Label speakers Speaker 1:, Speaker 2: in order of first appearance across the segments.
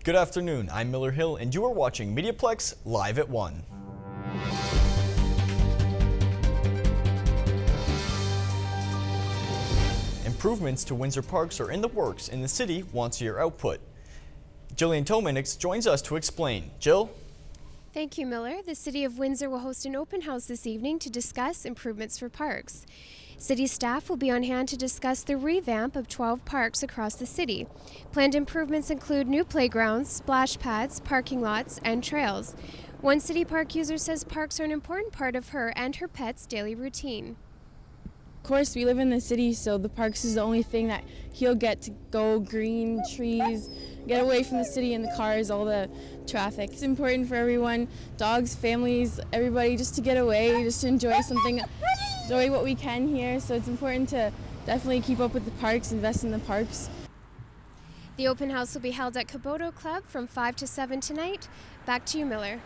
Speaker 1: Good afternoon, I'm Miller Hill and you are watching MediaPlex Live at 1. Improvements to Windsor parks are in the works and the city wants your output. Jillian Tomanix joins us to explain. Jill?
Speaker 2: Thank you, Miller. The City of Windsor will host an open house this evening to discuss improvements for parks. City staff will be on hand to discuss the revamp of 12 parks across the city. Planned improvements include new playgrounds, splash pads, parking lots, and trails. One city park user says parks are an important part of her and her pet's daily routine.
Speaker 3: Of course, we live in the city, so the parks is the only thing that he'll get to go. Green, trees, get away from the city and the cars, all the traffic. It's important for everyone, dogs, families, everybody, just to get away, just to enjoy something, enjoy what we can here. So it's important to definitely keep up with the parks, invest in the parks.
Speaker 2: The open house will be held at Cogeco Club from 5 to 7 tonight. Back to you, Miller.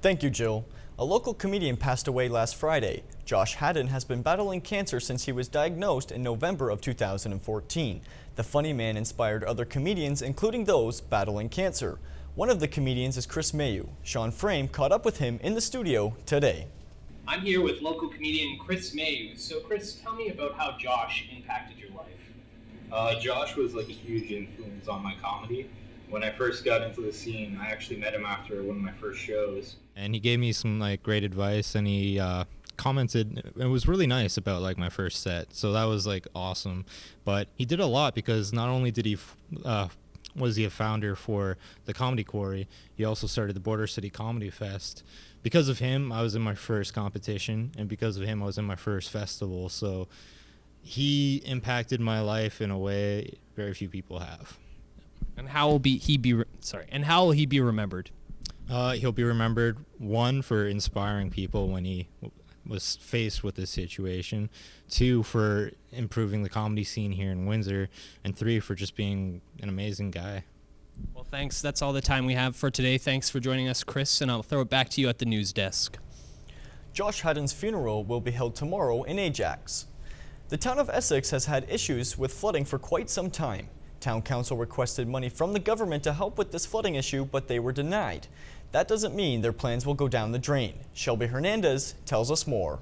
Speaker 1: Thank you, Jill. A local comedian passed away last Friday. Josh Haddon has been battling cancer since he was diagnosed in November of 2014. The funny man inspired other comedians, including those battling cancer. One of the comedians is Chris Mayu. Sean Frame caught up with him in the studio today.
Speaker 4: I'm here with local comedian Chris Mayu. So Chris, tell me about how Josh impacted your life.
Speaker 5: Josh was like a huge influence on my comedy. When I first got into the scene, I actually met him after one of my first shows.
Speaker 6: And he gave me some great advice, and he commented, it was really nice about my first set, so that was awesome. But he did a lot, because not only did he was he a founder for the Comedy Quarry, he also started the Border City Comedy Fest. Because of him, I was in my first competition, and because of him, I was in my first festival. So he impacted my life in a way very few people have.
Speaker 7: And how will he be remembered?
Speaker 6: He'll be remembered, one, for inspiring people when he was faced with this situation, two, for improving the comedy scene here in Windsor, and three, for just being an amazing guy.
Speaker 7: Well, thanks. That's all the time we have for today. Thanks for joining us, Chris, and I'll throw it back to you at the news desk.
Speaker 1: Josh Haddon's funeral will be held tomorrow in Ajax. The town of Essex has had issues with flooding for quite some time. Town Council requested money from the government to help with this flooding issue, but they were denied. That doesn't mean their plans will go down the drain. Shelby Hernandez tells us more.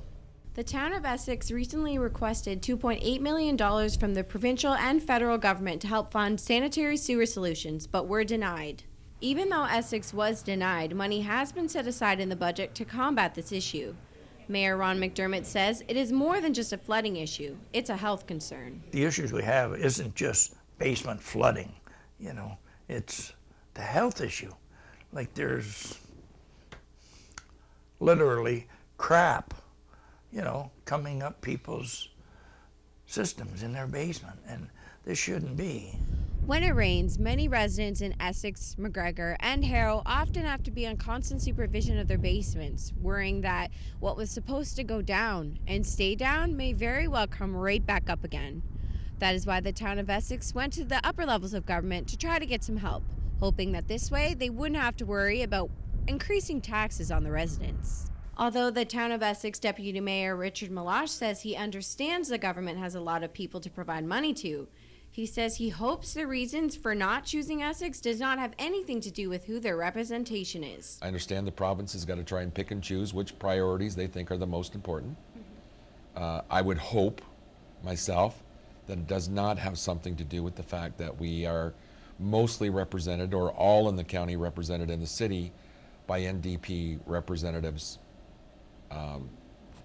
Speaker 8: The town of Essex recently requested $2.8 million from the provincial and federal government to help fund sanitary sewer solutions, but were denied. Even though Essex was denied, money has been set aside in the budget to combat this issue. Mayor Ron McDermott says it is more than just a flooding issue, it's a health concern.
Speaker 9: The issues we have isn't just basement flooding, it's the health issue. There's literally crap, coming up people's systems in their basement, and this shouldn't be.
Speaker 8: When it rains, many residents in Essex, McGregor, and Harrow often have to be on constant supervision of their basements, worrying that what was supposed to go down and stay down may very well come right back up again. That is why the town of Essex went to the upper levels of government to try to get some help, hoping that this way they wouldn't have to worry about increasing taxes on the residents. Although the town of Essex Deputy Mayor Richard Malash says he understands the government has a lot of people to provide money to, he says he hopes the reasons for not choosing Essex does not have anything to do with who their representation is.
Speaker 10: I understand the province has got to try and pick and choose which priorities they think are the most important. I would hope, myself, that it does not have something to do with the fact that we are mostly represented, or all in the county represented in the city, by NDP representatives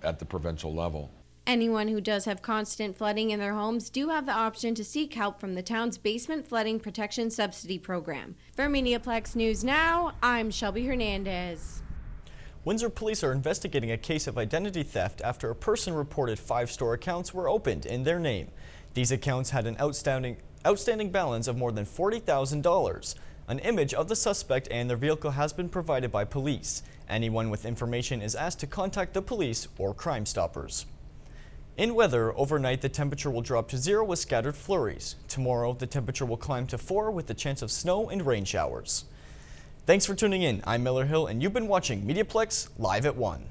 Speaker 10: at the provincial level.
Speaker 8: Anyone who does have constant flooding in their homes do have the option to seek help from the town's Basement Flooding Protection Subsidy Program. For MediaPlex News Now, I'm Shelby Hernandez.
Speaker 1: Windsor police are investigating a case of identity theft after a person reported 5 store accounts were opened in their name. These accounts had an outstanding balance of more than $40,000. An image of the suspect and their vehicle has been provided by police. Anyone with information is asked to contact the police or Crime Stoppers. In weather, overnight the temperature will drop to 0 with scattered flurries. Tomorrow the temperature will climb to 4 with the chance of snow and rain showers. Thanks for tuning in. I'm Miller Hill and you've been watching MediaPlex Live at 1.